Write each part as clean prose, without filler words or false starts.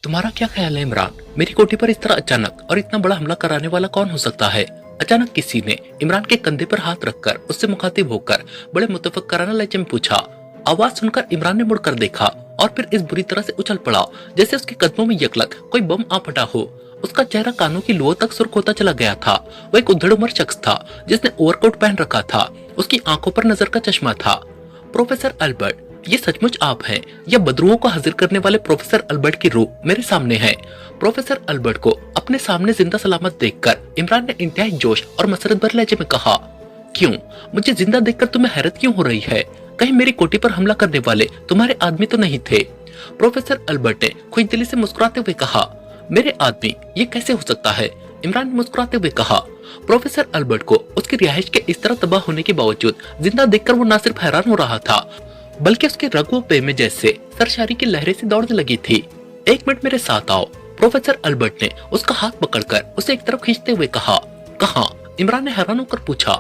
तुम्हारा क्या ख्याल है इमरान, मेरी कोठी पर इस तरह अचानक और इतना बड़ा हमला कराने वाला कौन हो सकता है? अचानक किसी ने इमरान के कंधे पर हाथ रखकर उससे मुखातिब होकर बड़े मुतफक्किराना लहजे में पूछा। आवाज सुनकर इमरान ने मुड़कर देखा और फिर इस बुरी तरह से उछल पड़ा जैसे उसके कदमों में यकलक कोई बम आ फटा हो। उसका चेहरा कानों की लुओं तक सुर्ख होता चला गया था। वो एक उधड़ उम्र शख्स था जिसने ओवरकोट पहन रखा था। उसकी आंखों पर नजर का चश्मा था। प्रोफेसर अल्बर्ट, ये सचमुच आप हैं? या बदरुओं को हाजिर करने वाले प्रोफेसर अल्बर्ट की रूह मेरे सामने है? प्रोफेसर अल्बर्ट को अपने सामने जिंदा सलामत देखकर इमरान ने इंतहाई जोश और मसरत भरे लहजे में कहा, क्यों? मुझे जिंदा देखकर तुम्हें हैरत क्यों हो रही है? कहीं मेरी कोठी पर हमला करने वाले तुम्हारे आदमी तो नहीं थे? प्रोफेसर अल्बर्ट ने खुशदिली से मुस्कुराते हुए कहा, मेरे आदमी? ये कैसे हो सकता है? इमरान ने मुस्कुराते हुए कहा। प्रोफेसर अल्बर्ट को उसकी रिहाइश के इस तरह तबाह होने के बावजूद जिंदा देखकर वो न सिर्फ हैरान हो रहा था बल्कि उसके रगों पे में जैसे सरशारी की लहरें से दौड़ने लगी थी। एक मिनट मेरे साथ आओ। प्रोफेसर अल्बर्ट ने उसका हाथ पकड़कर उसे एक तरफ खींचते हुए कहा। कहाँ? इमरान ने हैरान होकर पूछा।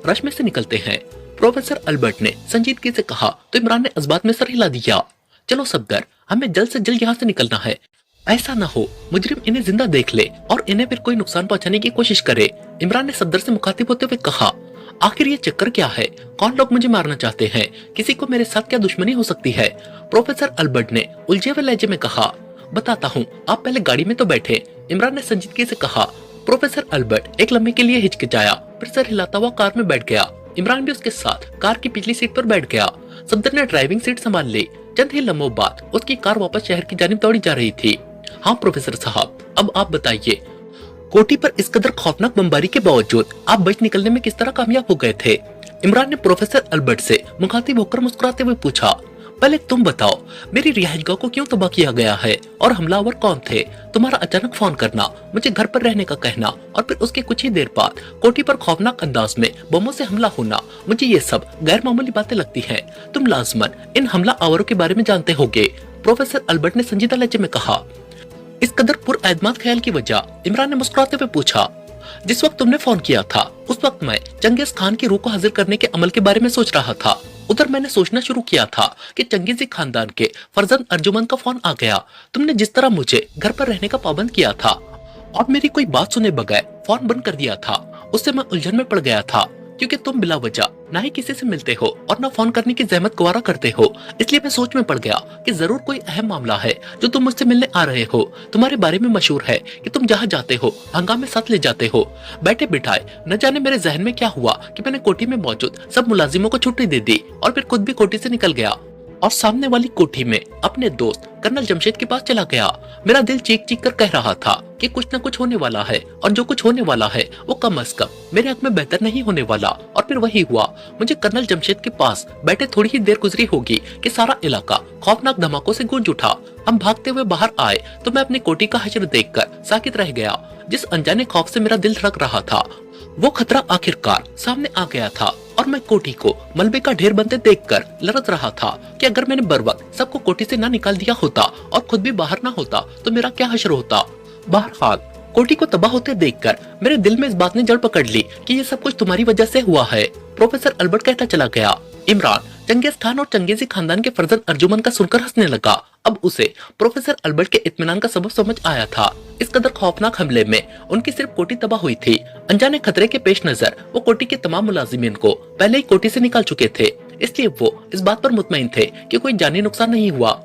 रश में से निकलते हैं, प्रोफेसर अल्बर्ट ने संजीदगी से कहा तो इमरान ने इस बात में सर हिला दिया। चलो सफदर, हमें जल्द से जल्द यहाँ से निकलना है। ऐसा ना हो मुजरिम इन्हें जिंदा देख ले और इन्हें फिर कोई नुकसान पहुंचाने की कोशिश करे। इमरान ने सफदर से मुखातिब होते हुए कहा, आखिर ये चक्कर क्या है? कौन लोग मुझे मारना चाहते हैं? किसी को मेरे साथ क्या दुश्मनी हो सकती है? प्रोफेसर अल्बर्ट ने उलझे हुए लहजे में कहा, बताता हूँ, आप पहले गाड़ी में तो बैठे। इमरान ने संजीदगी से कहा। प्रोफेसर अल्बर्ट एक लम्हे के लिए हिचकिचाया, फिर सर हिलाता हुआ कार में बैठ गया। इमरान भी उसके साथ कार की पिछली सीट पर बैठ गया। सफदर ने ड्राइविंग सीट संभाल ली। चंद ही लम्हों बाद उसकी कार वापस शहर की जानिब दौड़ी जा रही थी। हाँ प्रोफेसर साहब, अब आप बताइए, कोठी पर इस कदर खौफनाक बमबारी के बावजूद आप बच निकलने में किस तरह कामयाब हो गए थे? इमरान ने प्रोफेसर अल्बर्ट से मुखातिब होकर मुस्कुराते हुए पूछा। पहले तुम बताओ, मेरी रिहाइशगाह को क्यों तबाह किया गया है और हमलावर कौन थे? तुम्हारा अचानक फोन करना, मुझे घर पर रहने का कहना और फिर उसके कुछ ही देर बाद कोठी पर खौफनाक अंदाज में बमों से हमला होना, मुझे ये सब गैर मामूली बातें लगती हैं। तुम लाजमन इन हमला आवरों के बारे में जानते होगे। प्रोफेसर अल्बर्ट ने संजीदा लहजे में कहा। इस कदर पुरएतमाद ख्याल की वजह? इमरान ने मुस्कुराते हुए पूछा। जिस वक्त तुमने फोन किया था उस वक्त मैं चंगेज खान की रूह को हाजिर करने के अमल के बारे में सोच रहा था। उधर मैंने सोचना शुरू किया था कि चंगेजी खानदान के फर्जंद अर्जुमन का फोन आ गया। तुमने जिस तरह मुझे घर पर रहने का पाबंद किया था और मेरी कोई बात सुने बगैर फोन बंद कर दिया था, उससे मैं उलझन में पड़ गया था क्योंकि तुम बिला वजह ना ही किसी से मिलते हो और ना फोन करने की जहमत गवारा करते हो। इसलिए मैं सोच में पड़ गया कि जरूर कोई अहम मामला है जो तुम मुझसे मिलने आ रहे हो। तुम्हारे बारे में मशहूर है कि तुम जहाँ जाते हो हंगामे साथ ले जाते हो। बैठे बिठाए न जाने मेरे जहन में क्या हुआ कि मैंने कोठी में मौजूद सब मुलाजिमों को छुट्टी दे दी और फिर खुद भी कोठी से निकल गया और सामने वाली कोठी में अपने दोस्त कर्नल जमशेद के पास चला गया। मेरा दिल चीख चीख कर कह रहा था कि कुछ न कुछ होने वाला है और जो कुछ होने वाला है वो कम अज कम मेरे हक में बेहतर नहीं होने वाला। और फिर वही हुआ। मुझे कर्नल जमशेद के पास बैठे थोड़ी ही देर गुजरी होगी कि सारा इलाका खौफनाक धमाकों से गूंज उठा। हम भागते हुए बाहर आए तो मैं अपनी कोठी का हश्र देखकर साकित रह गया। जिस अनजाने खौफ से मेरा दिल धड़क रहा था वो खतरा आखिरकार सामने आ गया था और मैं कोठी को मलबे का ढेर बनते देखकर लरज रहा था कि अगर मैंने बर वक्त सबको कोठी से ना निकाल दिया होता और खुद भी बाहर ना होता तो मेरा क्या हश्र होता। बहरहाल कोठी को तबाह होते देखकर मेरे दिल में इस बात ने जड़ पकड़ ली कि ये सब कुछ तुम्हारी वजह से हुआ है। प्रोफेसर अल्बर्ट कहता चला गया। इमरान चंगेज खान और चंगेजी खानदान के फर्जंद अर्जुमन का सुनकर हंसने लगा। अब उसे प्रोफेसर अल्बर्ट के इत्मीनान का सबब समझ आया था। इस कदर खौफनाक हमले में उनकी सिर्फ कोठी तबाह हुई थी। अनजाने खतरे के पेश नजर वो कोठी के तमाम मुलाजिमीन को पहले ही कोठी से निकाल चुके थे, इसलिए वो इस बात पर मुतमईन थे कि कोई जानी नुकसान नहीं हुआ।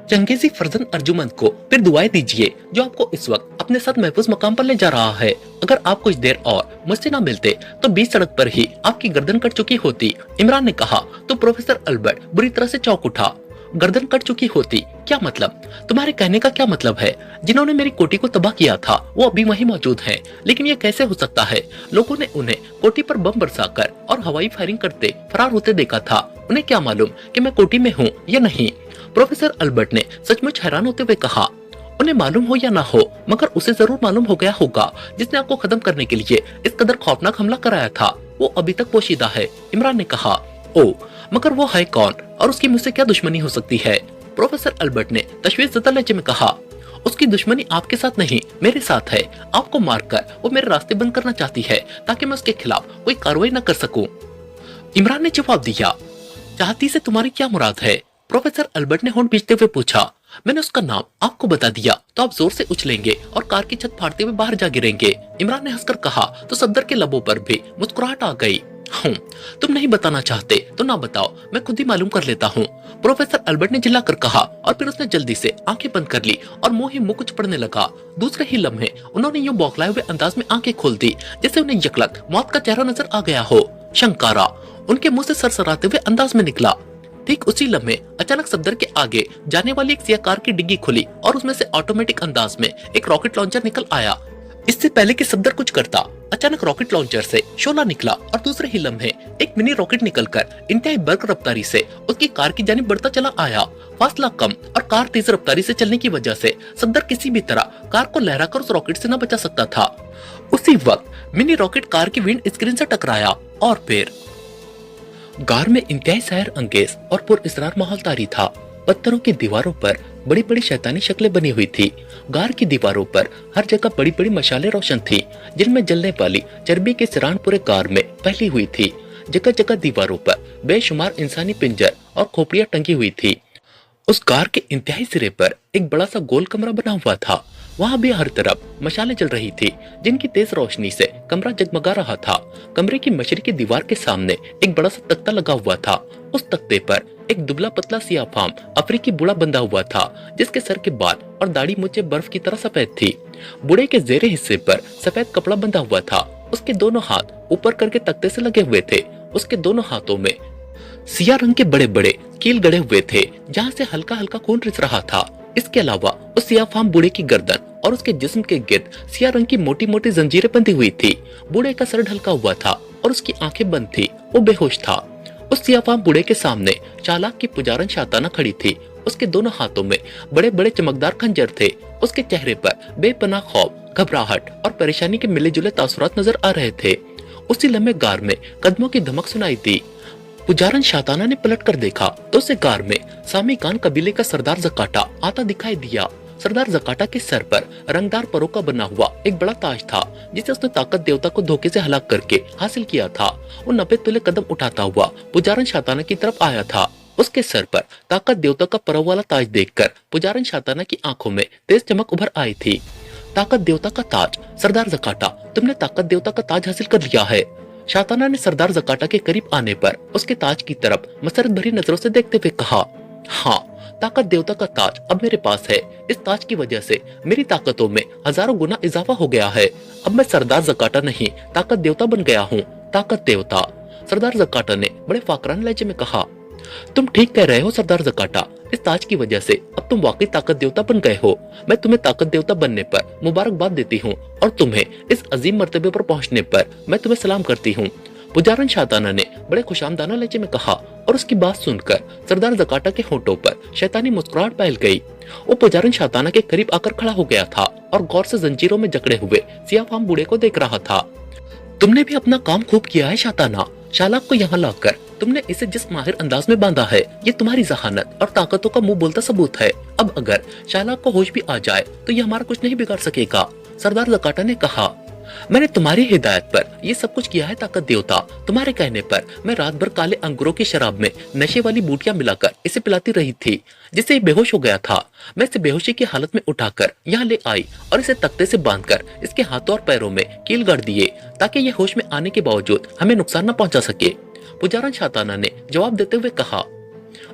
चंगेजी फर्जंद अर्जुमन को फिर दुआएं दीजिए जो आपको इस वक्त अपने साथ महफूज मकाम पर ले जा रहा है। अगर आप कुछ देर और मुझसे ना मिलते तो बीच सड़क पर ही आपकी गर्दन कट चुकी होती। इमरान ने कहा तो प्रोफेसर अल्बर्ट बुरी तरह से चौंक उठा। गर्दन कट चुकी होती? क्या मतलब? तुम्हारे कहने का क्या मतलब है? जिन्होंने मेरी कोठी को तबाह किया था वो अभी वहीं मौजूद हैं, लेकिन ये कैसे हो सकता है? लोगों ने उन्हें कोठी पर बम बरसाकर और हवाई फायरिंग करते फरार होते देखा था। उन्हें क्या मालूम कि मैं कोठी में हूँ या नहीं? प्रोफेसर अल्बर्ट ने सचमुच हैरान होते हुए कहा। उन्हें मालूम हो या ना हो मगर उसे जरूर मालूम हो गया होगा जिसने आपको खत्म करने के लिए इस कदर खौफनाक हमला कराया था। वो अभी तक पोशीदा है। इमरान ने कहा। ओ, मगर वो है कौन और उसकी मुझसे क्या दुश्मनी हो सकती है? प्रोफेसर अल्बर्ट ने तशवीशज़दा लहजे में कहा। उसकी दुश्मनी आपके साथ नहीं मेरे साथ है। आपको मारकर वो मेरे रास्ते बंद करना चाहती है ताकि मैं उसके खिलाफ कोई कार्रवाई न कर सकूं। इमरान ने जवाब दिया। चाहती से तुम्हारी क्या मुराद है? प्रोफेसर अल्बर्ट ने होंठ भींचते हुए पूछा। मैंने उसका नाम आपको बता दिया तो आप जोर से उछलेंगे और कार की छत फाड़ते हुए बाहर जा गिरेंगे। इमरान ने हंसकर कहा तो सफदर के लबों पर भी मुस्कुराहट आ गई। तुम नहीं बताना चाहते तो ना बताओ, मैं खुद ही मालूम कर लेता हूँ, प्रोफेसर अल्बर्ट ने चिल्लाकर कहा और फिर उसने जल्दी से आंखें बंद कर ली और मुंह ही मुंह कुछ पढ़ने लगा। दूसरे ही लम्हे उन्होंने यूं बौखलाए हुए अंदाज में आंखें खोल दी जैसे उन्हें यकलक मौत का चेहरा नजर आ गया हो। शंकारा उनके मुंह से सरसराते हुए अंदाज में निकला। ठीक उसी लम्हे अचानक सफदर के आगे जाने वाली एक सियाह कार की डिग्गी खुली और उसमें से ऑटोमेटिक अंदाज में एक रॉकेट लॉन्चर निकल आया। इससे पहले कि सफदर कुछ करता, अचानक रॉकेट लॉन्चर से शोला निकला और दूसरे ही लम्हे एक मिनी रॉकेट निकलकर इंतहाई बर्क रफ्तारी से उसकी कार की जानिब बढ़ता चला आया। फासला कम और कार तेज रफ्तारी से चलने की वजह से सफदर किसी भी तरह कार को लहराकर उस रॉकेट से न बचा सकता था। उसी वक्त मिनी रॉकेट कार की विंड स्क्रीन से टकराया और फिर कार में इंतहाई सैर अंगेज और पुरअसरार माहौल तारी था। पत्थरों की दीवारों पर बड़ी बड़ी शैतानी शक्लें बनी हुई थी। गार की दीवारों पर हर जगह बड़ी बड़ी मशालें रोशन थी जिनमें जलने वाली चर्बी के सिरान पूरे गार में फैली हुई थी। जगह जगह दीवारों पर बेशुमार इंसानी पिंजर और खोपड़ियां टंगी हुई थी। उस गार के इंतहाई सिरे पर एक बड़ा सा गोल कमरा बना हुआ था। वहां भी हर तरफ मशालें जल रही थी जिनकी तेज रोशनी से कमरा जगमगा रहा था। कमरे की मशरकी दीवार के सामने एक बड़ा सा तख्ता लगा हुआ था। उस तख्ते पर एक दुबला पतला सियाफाम अफ्रीकी बूढ़ा बंधा हुआ था जिसके सर के बाल और दाढ़ी मुझे बर्फ की तरह सफेद थी। बूढ़े के जेरे हिस्से पर सफेद कपड़ा बंधा हुआ था। उसके दोनों हाथ ऊपर करके तख्ते से लगे हुए थे। उसके दोनों हाथों में सिया रंग के बड़े बड़े कील गड़े हुए थे जहाँ से हल्का हल्का खून रिस रहा था। इसके अलावा उस सियाफाम बूढ़े की गर्दन और उसके जिस्म के गिर्द सिया रंग की मोटी मोटी जंजीरें बंधी हुई थी। बूढ़े का सर ढलका हुआ था और उसकी आंखें बंद थी। वो बेहोश था। उस सियाफाम बूढ़े के सामने चालाक की पुजारन शाताना खड़ी थी। उसके दोनों हाथों में बड़े बड़े चमकदार खंजर थे। उसके चेहरे पर बेपनाह खौफ, घबराहट और परेशानी के मिले जुले तासुरात नजर आ रहे थे। उसी लम्हे गार में कदमों की धमक सुनाई दी। पुजारन शाताना ने पलट कर देखा तो उसे गार में सामी खान कबीले का सरदार जकाटा आता दिखाई दिया। सरदार जकाटा के सर पर रंगदार परों का बना हुआ एक बड़ा ताज था जिसे उसने ताकत देवता को धोखे से हलाक करके हासिल किया था। वो 90 तुले कदम उठाता हुआ पुजारन शाताना की तरफ आया था। उसके सर पर ताकत देवता का परव वाला ताज देखकर पुजारन शाताना की आंखों में तेज चमक उभर आई थी। ताकत देवता का ताज, सरदार जकाटा, तुमने ताकत देवता का ताज हासिल कर लिया है। शाताना ने सरदार जकाटा के करीब आने पर उसके ताज की तरफ मसरत भरी नजरों से देखते हुए कहा, हाँ, ताकत देवता का ताज अब मेरे पास है। इस ताज की वजह से मेरी ताकतों में हजारों गुना इजाफा हो गया है। अब मैं सरदार जकाटा नहीं, ताकत देवता बन गया हूँ। ताकत देवता, सरदार जकाटा ने बड़े फाकरान लहजे में कहा। तुम ठीक कह रहे हो सरदार जकाटा, इस ताज की वजह से अब तुम वाकई ताकत देवता बन गए हो। मैं तुम्हें ताकत देवता बनने पर मुबारकबाद देती हूँ और तुम्हें इस अजीम मर्तबे पर पहुंचने पर मैं तुम्हें सलाम करती हूँ। पुजारन शाताना ने बड़े खुशामदाना लहजे में कहा और उसकी बात सुनकर सरदार जकाटा के होठों पर शैतानी मुस्कुराहट फैल गई। वो पुजारन शाताना के करीब आकर खड़ा हो गया था और गौर से जंजीरों में जकड़े हुए सियाफाम बूढ़े को देख रहा था। तुमने भी अपना काम खूब किया है शाताना। शालाक को यहाँ लाकर तुमने इसे जिस माहिर अंदाज में बांधा है, ये तुम्हारी जहानत और ताकतों का मुंह बोलता सबूत है। अब अगर शालाक को होश भी आ जाए तो ये हमारा कुछ नहीं बिगाड़ सकेगा। सरदार जकाटा ने कहा, मैंने तुम्हारी हिदायत पर ये सब कुछ किया है ताकत देवता। तुम्हारे कहने पर मैं रात भर काले अंगूरों की शराब में नशे वाली बूटियां मिलाकर इसे पिलाती रही थी जिससे ये बेहोश हो गया था। मैं इसे बेहोशी की हालत में उठाकर यहाँ ले आई और इसे तख्ते से बांधकर इसके हाथों और पैरों में कील गाड़ दिए ताकि ये होश में आने के बावजूद हमें नुकसान न पहुंचा सके। पुजारन शाताना ने जवाब देते हुए कहा,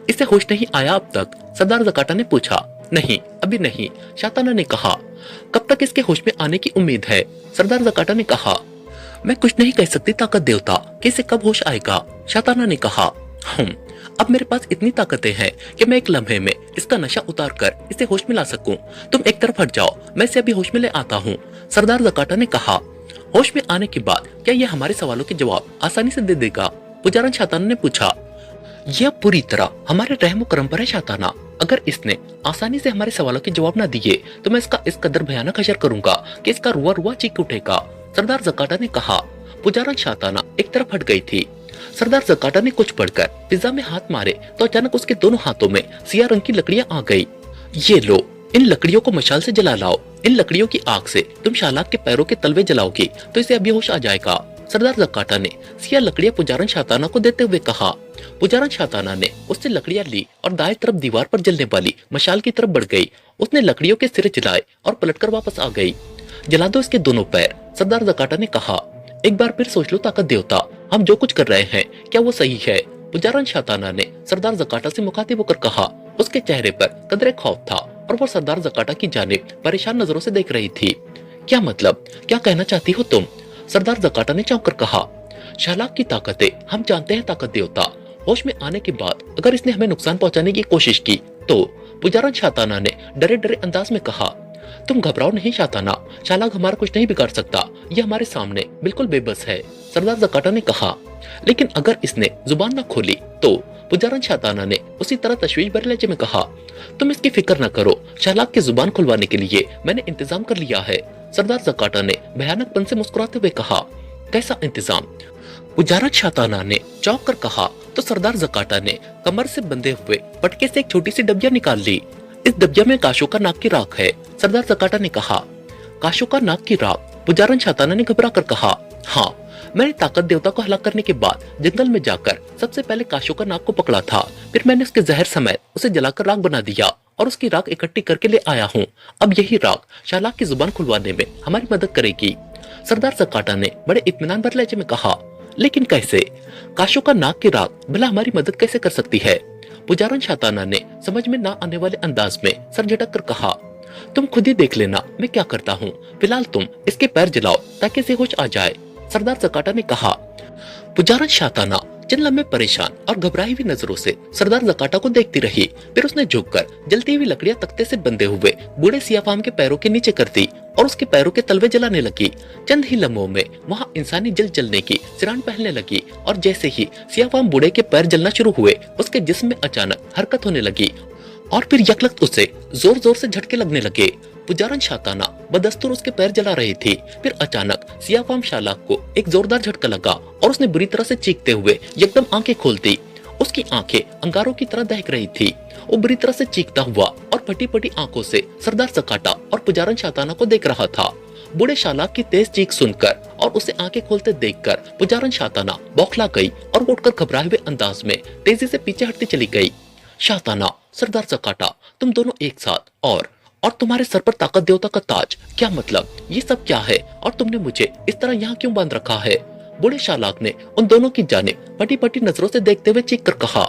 इसे होश नहीं आया अब तक? सरदार जकाटा ने पूछा। नहीं, अभी नहीं, शाताना ने कहा। कब तक इसके होश में आने की उम्मीद है? सरदार जकाटा ने कहा। मैं कुछ नहीं कह सकती ताकत देवता कि इसे कब होश आएगा। शाताना ने कहा, अब मेरे पास इतनी ताकतें हैं कि मैं एक लम्हे में इसका नशा उतार कर इसे होश में ला सकूं। तुम एक तरफ हट जाओ, मैं इसे अभी होश में ले आता हूँ। सरदार जकाटा ने कहा। होश में आने के बाद क्या यह हमारे सवालों के जवाब आसानी से दे देगा? पुजारन शाताना ने पूछा। यह पूरी तरह हमारे रहम करम पर है शाताना। अगर इसने आसानी से हमारे सवालों के जवाब न दिए तो मैं इसका इस कदर भयानक हशर करूंगा कि इसका रुआ रुआ चीख उठेगा। सरदार जकाटा ने कहा। पुजारन शाताना एक तरफ हट गई थी। सरदार जकाटा ने कुछ पढ़कर पिज्जा में हाथ मारे तो अचानक उसके दोनों हाथों में सिया रंग की लकड़ियां आ गई। ये लो, इन लकड़ियों को मशाल से जला लाओ। इन लकड़ियों की आग से तुम शालाक के पैरों के तलवे जलाओगी तो इसे अभी होश आ जाएगा। सरदार जकाटा ने सिया लकड़ियां पुजारन शाताना को देते हुए कहा। पुजारन शाताना ने उससे लकड़ियां ली और दाएं तरफ दीवार पर जलने वाली मशाल की तरफ बढ़ गई। उसने लकड़ियों के सिरे जलाए और पलटकर वापस आ गई। जला दो इसके दोनों पैर, सरदार जकाटा ने कहा। एक बार फिर सोच लो ताकत देवता, हम जो कुछ कर रहे हैं क्या वो सही है? पुजारन शाताना ने सरदार जकाटा से मुखातिब होकर कहा। उसके चेहरे पर कदरे खौफ था और वो सरदार जकाटा की जानिब परेशान नजरों से देख रही थी। क्या मतलब, क्या कहना चाहती हो तुम? सरदार जकाटा ने चौंक कर कहा। शालाक की ताकतें हम जानते हैं ताकत देवता। होश में आने के बाद अगर इसने हमें नुकसान पहुंचाने की कोशिश की तो? पुजारन शाताना ने डरे डरे अंदाज में कहा। तुम घबराओ नहीं शाताना, शालाक हमारा कुछ नहीं बिगाड़ सकता, ये हमारे सामने बिल्कुल बेबस है, सरदार जकाटा ने कहा। लेकिन अगर इसने जुबान न खोली तो? पुजारन शाताना ने उसी तरह तशवीश भरे लहजे में कहा। तुम इसकी फिक्र न करो, शालाक की जुबान खुलवाने के लिए मैंने इंतजाम कर लिया है, सरदार जकाटा ने भयानकपन से मुस्कुराते हुए कहा। कैसा इंतजाम? पुजारन शाताना ने चौंक कर कहा तो सरदार जकाटा ने कमर से बंधे हुए पटके से एक छोटी सी डबिया निकाल ली। इस डबिया में काशो का नाक की राख है, सरदार जकाटा ने कहा। काशो का नाक की राख? पुजारन शाताना ने घबरा कर कहा। हाँ, मैंने ताकत देवता को हलाक करने के बाद जंगल में जाकर सबसे पहले काशो का नाक को पकड़ा था, फिर मैंने उसके जहर समेत उसे जलाकर राख बना दिया और उसकी राख इकट्ठी करके ले आया हूँ। अब यही राख शालाक की जुबान खुलवाने में हमारी मदद करेगी, सरदार जकाटा ने बड़े इत्मीनान भरे लहजे में कहा। लेकिन कैसे? काशो का नाक की राख भला हमारी मदद कैसे कर सकती है? पुजारन शाताना ने समझ में ना आने वाले अंदाज में सर झटक कर कहा। तुम खुद ही देख लेना मैं क्या करता हूँ, फिलहाल तुम इसके पैर जलाओ ताकि इसे होश आ जाए, सरदार जकाटा ने कहा। पुजारन शाताना चंद लम्हे परेशान और घबराई हुई नजरों से सरदार जकाटा को देखती रही। फिर उसने झुककर जलती हुई लकड़ियां तख्ते से बंधे हुए बूढ़े सियाफाम के पैरों के नीचे कर दी और उसके पैरों के तलवे जलाने लगी। चंद ही लम्हों में वहां इंसानी जल जलने की सिरान पहनने लगी और जैसे ही सियाफाम बूढ़े के पैर जलना शुरू हुए उसके जिस्म में अचानक हरकत होने लगी और फिर यकलख्त उसे जोर जोर से झटके लगने लगे। पुजारन शाताना बदस्तूर उसके पैर जला रही थी। फिर अचानक सियाफाम शालाक को एक जोरदार झटका लगा और उसने बुरी तरह से चीखते हुए एकदम आंखें खोल दी। उसकी आंखें अंगारों की तरह दहक रही थी। वो बुरी तरह से चीखता हुआ और फटी फटी आंखों से सरदार जकाटा और पुजारन शाताना को देख रहा था। बूढ़े शालाक की तेज चीख सुनकर और उसे आंखें खोलते देखकर पुजारन शाताना बौखला गई और उठकर घबराए हुए अंदाज में तेजी से पीछे हटती चली गई। शाताना, सरदार जकाटा, तुम दोनों एक साथ और तुम्हारे सर पर ताकत देवता का ताज, क्या मतलब? ये सब क्या है और तुमने मुझे इस तरह यहाँ क्यों बांध रखा है? बूढ़े शालाक ने उन दोनों की जानिब फटी फटी नजरों से देखते हुए चीख कर कहा।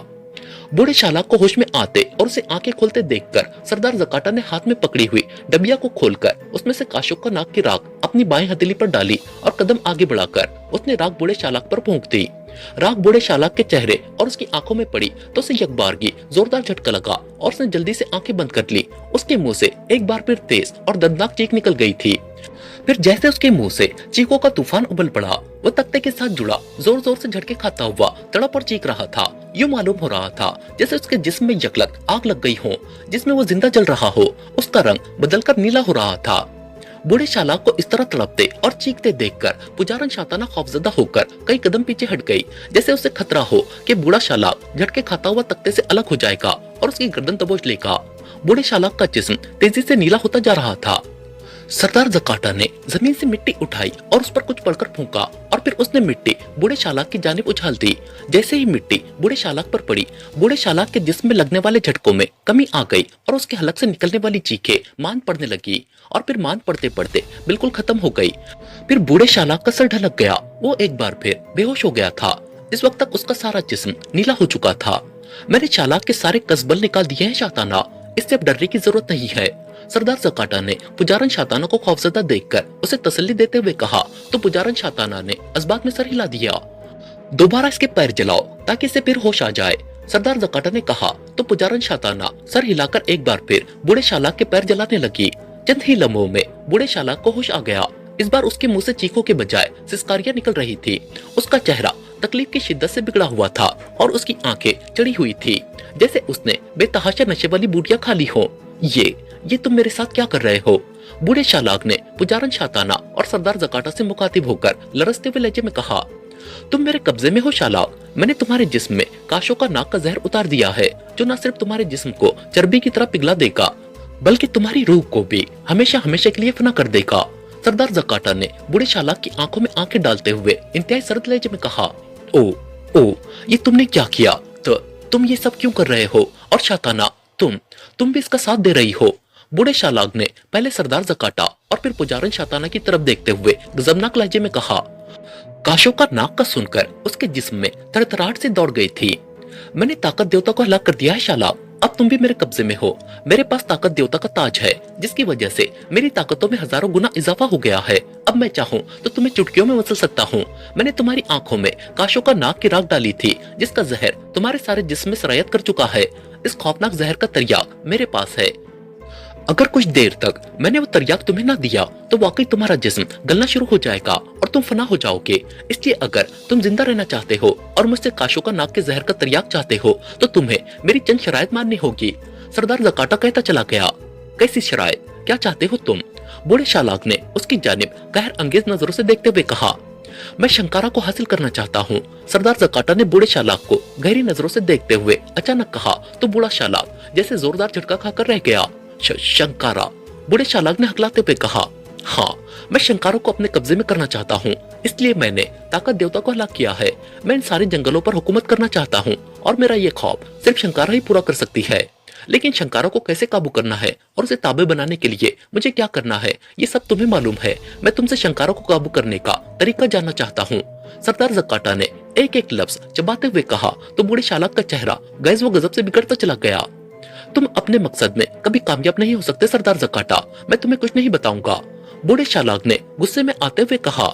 बूढ़े शालाक को होश में आते और उसे आंखें खोलते देखकर सरदार जकाटा ने हाथ में पकड़ी हुई डबिया को खोलकर उसमें से काशो का नाक की राख अपनी बाएं हथेली पर डाली और कदम आगे बढ़ाकर उसने राख बूढ़े शालाक पर फूंक दी। राख बूढ़े शालाक के चेहरे और उसकी आंखों में पड़ी तो उसे यकबारगी जोरदार झटका लगा और उसने जल्दी से आंखें बंद कर ली। उसके मुंह से एक बार फिर तेज और दर्दनाक चीख निकल गई थी। फिर जैसे उसके मुंह से चीखों का तूफान उबल पड़ा, वो तख्ते के साथ जुड़ा जोर जोर से झटके खाता हुआ तड़प और चीख रहा था। यूं मालूम हो रहा था जैसे उसके जिस्म में यकलख्त आग लग गई हो, जिसमें वो जिंदा जल रहा हो। उसका रंग बदलकर नीला हो रहा था। बूढ़े शालाक को इस तरह तड़पते और चीखते देखकर पुजारन शाताना खौफजदा होकर कई कदम पीछे हट गई, जैसे उसे खतरा हो कि बूढ़ा शालाक झटके खाता हुआ तख्ते से अलग हो जाएगा और उसकी गर्दन दबोच लेगा। बूढ़े शालाक का जिस्म तेजी से नीला होता जा रहा था। सरदार जकाटा ने जमीन से मिट्टी उठाई और उस पर कुछ पड़कर फूंका और फिर उसने मिट्टी बूढ़े शालाक की जानिब उछाल दी। जैसे ही मिट्टी बूढ़े शालाक पर पड़ी, बूढ़े शालाक के जिस्म में लगने वाले झटकों में कमी आ गई और उसके हलक से निकलने वाली चीखें मांद पड़ने लगी और फिर मांद पड़ते पड़ते बिल्कुल खत्म हो गई। फिर बूढ़े शालाक का सर ढलक गया, वो एक बार फिर बेहोश हो गया था। इस वक्त तक उसका सारा जिस्म नीला हो चुका था। मैंने शालाक के सारे कसबल निकाल दिए हैं शाताना, इससे अब डरने की जरूरत नहीं है, सरदार जकाटा ने पुजारन शाताना को खौफजदा देखकर उसे तसल्ली देते हुए कहा तो पुजारन शाताना ने असबात में सर हिला दिया। दोबारा इसके पैर जलाओ ताकि इसे फिर होश आ जाए, सरदार जकाटा ने कहा तो पुजारन शाताना सर हिलाकर एक बार फिर बूढ़े शालाक के पैर जलाने लगी। चंद ही लम्हों में बूढ़े शालाक को होश आ गया। इस बार उसके मुंह से चीखों के बजाय सिसकारियां निकल रही थी। उसका चेहरा तकलीफ की शिद्दत से बिगड़ा हुआ था और उसकी आंखें चढ़ी हुई थी, जैसे उसने बेतहाशा नशे वाली बूटियां खा ली हो। ये तुम मेरे साथ क्या कर रहे हो? बूढ़े शालाक ने पुजारन शाताना और सरदार जकाटा से मुखातिब होकर लरसते हुए लहजे में कहा। तुम मेरे कब्जे में हो शालाक, मैंने तुम्हारे जिस्म में काशो का नाक का जहर उतार दिया है, जो न सिर्फ तुम्हारे जिस्म को चर्बी की तरह पिघला देगा बल्कि तुम्हारी रूह को भी हमेशा हमेशा के लिए फना कर देगा। सरदार जकाटा ने बूढ़े शालाक की आंखों में आंखें डालते हुए इंतहाई सरल लहजे में कहा, ओ ओ, ये तुमने क्या किया? तो तुम ये सब क्यों कर रहे हो? और शाताना, तुम भी इसका साथ दे रही हो। बूढ़े शालाक ने पहले सरदार जकाटा और फिर पुजारन शाताना की तरफ देखते हुए गजबनाक लहजे में कहा। काशो का नाक का सुनकर उसके जिस्म में थरथराहट से दौड़ गई थी। मैंने ताकत देवता को हलाक कर दिया है शालाक, अब तुम भी मेरे कब्जे में हो। मेरे पास ताकत देवता का ताज है, जिसकी वजह से मेरी ताकतों में हजारों गुना इजाफा हो गया है। अब मैं चाहूँ तो तुम्हें चुटकियों में मसल सकता हूँ। मैंने तुम्हारी आंखों में काशो का नाक की राख डाली थी, जिसका जहर तुम्हारे सारे जिस्म में सरायत कर चुका है। इस खौफनाक जहर का तरियाक मेरे पास है। अगर कुछ देर तक मैंने वो तरियाक तुम्हें ना दिया तो वाकई तुम्हारा जिस्म गलना शुरू हो जाएगा और तुम फना हो जाओगे। इसलिए अगर तुम जिंदा रहना चाहते हो और मुझसे काशो का नाक के जहर का तरियाक चाहते हो तो तुम्हें मेरी चंद शरायत माननी होगी। सरदार जकाटा कहता चला गया। कैसी शरायत? क्या चाहते हो तुम? बूढ़े शालाक ने उसकी जानिब कहर अंगेज नजरों से देखते हुए कहा। मैं शंकारा को हासिल करना चाहता हूँ। सरदार जकाटा ने बूढ़े शालाक को गहरी नजरों से देखते हुए अचानक कहा तो बूढ़ा शालाक जैसे जोरदार झटका खाकर रह गया। शंकारा, बूढ़े शालाक ने हकलाते हुए कहा। हाँ, मैं शंकारा को अपने कब्जे में करना चाहता हूँ, इसलिए मैंने ताकत देवता को हलाक किया है। मैं इन सारे जंगलों पर हुकूमत करना चाहता हूँ और मेरा ये ख्वाब सिर्फ शंकारा ही पूरा कर सकती है। लेकिन शंकारा को कैसे काबू करना है और उसे ताबे बनाने के लिए मुझे क्या करना है, ये सब तुम्हें मालूम है। मैं तुमसे शंकारा को काबू करने का तरीका जानना चाहता हूँ। सरदार जकाटा ने एक एक लफ्ज चबाते हुए कहा तो बूढ़े शालाक का चेहरा गैज व गजब से बिगड़ता चला गया। तुम अपने मकसद में कभी कामयाब नहीं हो सकते सरदार जकाटा, मैं तुम्हें कुछ नहीं बताऊंगा। बूढ़े शालाक ने गुस्से में आते हुए कहा।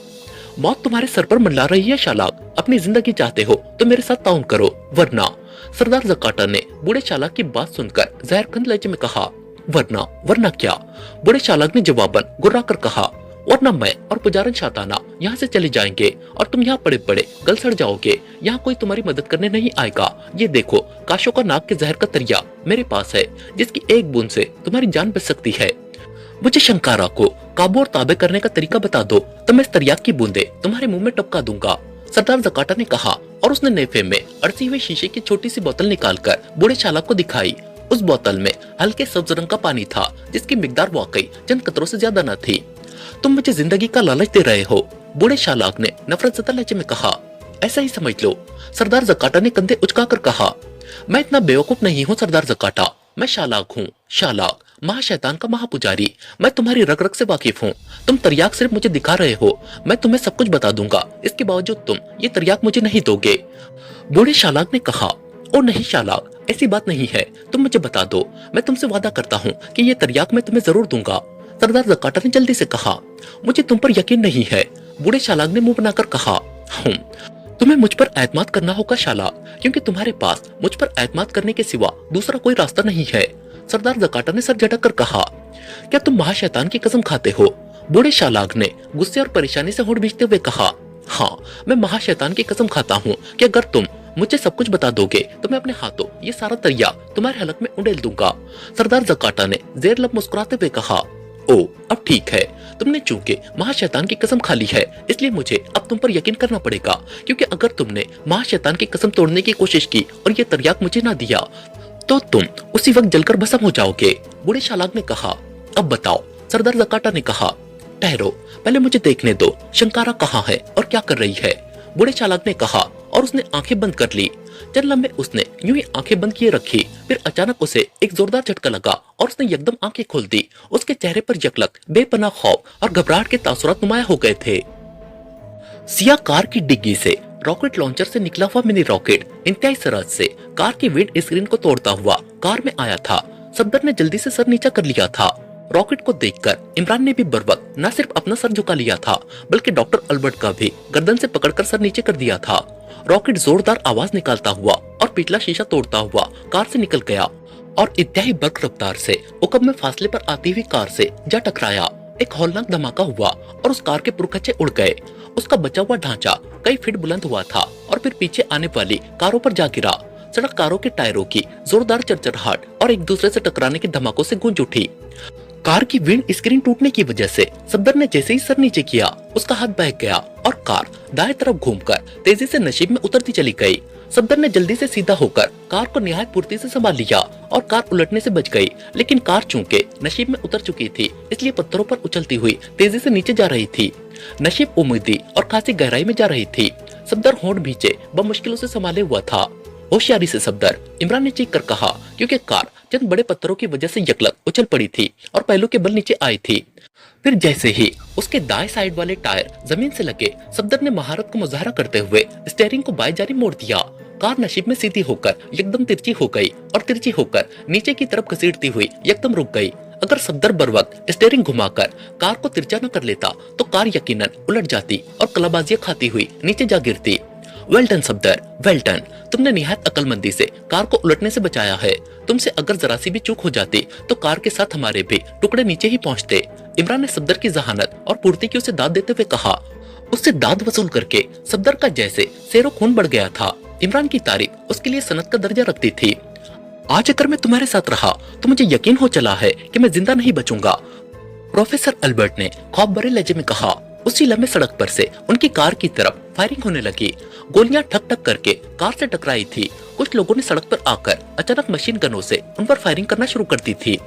मौत तुम्हारे सर पर मंडरा रही है शालाक, अपनी जिंदगी चाहते हो तो मेरे साथ ताउन करो, वरना। सरदार जकाटा ने बूढ़े शालाक की बात सुनकर जहरखंद लहजे में कहा। वरना क्या? बूढ़े शालाक ने जवाबन गुर्रा कर कहा। वरना मैं और पुजारन शाताना यहाँ से चले जाएंगे और तुम यहाँ पड़े पड़े गल सड़ जाओगे। यहाँ कोई तुम्हारी मदद करने नहीं आएगा। ये देखो, काशो का नाक के जहर का तरिया मेरे पास है, जिसकी एक बूंद से तुम्हारी जान बच सकती है। मुझे शंकारा को काबू और ताबे करने का तरीका बता दो तो मैं इस तरियाक की बूंदे तुम्हारे मुंह में टपका दूंगा। सरदार जकाटा ने कहा और उसने नेफे में अड़सी हुई शीशे की छोटी सी बोतल निकालकर बूढ़े शालाक को दिखाई। उस बोतल में हल्के सब्ज रंग का पानी था, जिसकी मिकदार वाकई चंद कतरों से ज्यादा न थी। तुम मुझे जिंदगी का लालच दे रहे हो, बूढ़े शालाक ने नफरत ज़दा लहजे में कहा। ऐसा ही समझ लो, सरदार जकाटा ने कंधे उचकाकर कहा। मैं इतना बेवकूफ नहीं हूँ सरदार जकाटा, मैं शालाक हूँ। शालाक, महाशैतान का महापुजारी। मैं तुम्हारी रग रग से वाकिफ हूँ। तुम तरियाक सिर्फ मुझे दिखा रहे हो, मैं तुम्हें सब कुछ बता दूंगा। इसके बावजूद तुम ये तरियाक मुझे नहीं दोगे। बूढ़े शालाक ने कहा। ओ नहीं शालाक, ऐसी बात नहीं है, तुम मुझे बता दो। मैं तुमसे वादा करता हूँ कि ये तरियाक मैं तुम्हें जरूर दूंगा। सरदार जकाटा ने जल्दी से कहा। मुझे तुम पर यकीन नहीं है, बूढ़े शालाक ने मुंह बनाकर कहा। तुम्हें मुझ पर एतमाद करना होगा शालाक, क्योंकि तुम्हारे पास मुझ पर एतमाद करने के सिवा दूसरा कोई रास्ता नहीं है। सरदार जकाटा ने सर झटक कर कहा। क्या तुम महाशैतान की कसम खाते हो? बूढ़े शालाक ने गुस्से और परेशानी से होंठ भींचते हुए कहा। हाँ, मैं महाशैतान की कसम खाता हूँ कि अगर तुम मुझे सब कुछ बता दोगे तो मैं अपने हाथों ये सारा तरिया तुम्हारे हलक में उंडेल दूंगा। सरदार जकाटा ने जेर लब मुस्कुराते हुए कहा। ओ, अब ठीक है, तुमने चूंकि महाशैतान की कसम खा ली है, इसलिए मुझे अब तुम पर यकीन करना पड़ेगा, क्योंकि अगर तुमने महाशैतान की कसम तोड़ने की कोशिश की और ये तरियाक मुझे ना दिया तो तुम उसी वक्त जलकर भस्म हो जाओगे। बूढ़े शालाक ने कहा। अब बताओ, सरदार जकाटा ने कहा। ठहरो, पहले मुझे देखने दो, शंकारा कहाँ है और क्या कर रही है? बूढ़े शालाक ने कहा और उसने आंखें बंद कर ली। चंद लम्हे उसने यूं ही आंखें बंद किए रखी, फिर अचानक उसे एक जोरदार झटका लगा और उसने एकदम आंखें खोल दी। उसके चेहरे पर यकलक बेपनाह खौफ और घबराहट के तासुरात नुमाया हो गए थे। सिया कार की डिग्गी से रॉकेट लॉन्चर से निकला हुआ मिनी रॉकेट इंतहाई सरहद से कार की विंड स्क्रीन को तोड़ता हुआ कार में आया था। सफदर ने जल्दी से सर नीचा कर लिया था। रॉकेट को देखकर इमरान ने भी बर्वक्त न सिर्फ अपना सर झुका लिया था, बल्कि डॉक्टर अल्बर्ट का भी गर्दन से पकड़कर सर नीचे कर दिया था। रॉकेट जोरदार आवाज निकालता हुआ और पिछला शीशा तोड़ता हुआ कार से निकल गया और इंतहाई बर्क रफ्तार से उकब में फासले पर आती हुई कार से जा टकराया। एक हौलनाक धमाका हुआ और उस कार के पुरखच्चे उड़ गए। उसका बचा हुआ ढांचा कई फीट बुलंद हुआ था और फिर पीछे आने वाली कारों पर जा गिरा। सड़क कारों के टायरों की जोरदार चरचराहट और एक दूसरे से टकराने के धमाकों से गूंज उठी। कार की विंड स्क्रीन टूटने की वजह से सफदर ने जैसे ही सर नीचे किया, उसका हाथ बह गया और कार दाएं तरफ घूमकर तेजी से नशीब में उतरती चली गई। सफदर ने जल्दी से सीधा होकर कार को निहायत फुर्ती से संभाल लिया और कार उलटने से बच गई। लेकिन कार चूंकि नशीब में उतर चुकी थी, इसलिए पत्थरों पर उछलती हुई तेजी से नीचे जा रही थी। नशीब उम्मीदी और खासी गहराई में जा रही थी। सफदर होंठ भींचे मुश्किलों से संभाले हुआ था। होशियारी से सफदर, इमरान ने चीख कर कहा, क्योंकि कार चंद बड़े पत्थरों की वजह से यकलक उछल पड़ी थी और पहलू के बल नीचे आई थी। फिर जैसे ही उसके दाएं साइड वाले टायर जमीन से लगे, सफदर ने महारत को मुजाहरा करते हुए स्टीयरिंग को बाएं जानिब मोड़ दिया। कार नशीब में सीधी होकर एकदम तिरछी हो गई और तिरछी होकर नीचे की तरफ घसीटती हुई एकदम रुक गई। अगर सफदर बर वक्त स्टीयरिंग घुमाकर कार को तिरछा न कर लेता तो कार यकीनन उलट जाती और कलाबाजियां खाती हुई नीचे जा गिरती। Well done Safdar, well done. तुमने निहायत अक्लमंदी से कार को उलटने से बचाया है। तुमसे अगर जरा सी भी चूक हो जाती तो कार के साथ हमारे भी टुकड़े नीचे ही पहुंचते। इमरान ने सफदर की जहानत और पूर्ति की उसे दाद देते हुए कहा। उससे दाद वसूल करके सफदर का जैसे सेरो खून बढ़ गया था। इमरान की तारीफ उसके लिए सनत का दर्जा रखती थी। आज अगर मैं तुम्हारे साथ रहा तो मुझे यकीन हो चला है कि मैं जिंदा नहीं बचूंगा, प्रोफेसर अल्बर्ट ने खौफ भरे लहजे में कहा। उसी लम्हे सड़क पर से उनकी कार की तरफ फायरिंग होने लगी। गोलियां ठक ठक करके कार से टकराई थी। कुछ लोगों ने सड़क पर आकर अचानक मशीन गनों से उन पर फायरिंग करना शुरू कर दी थी।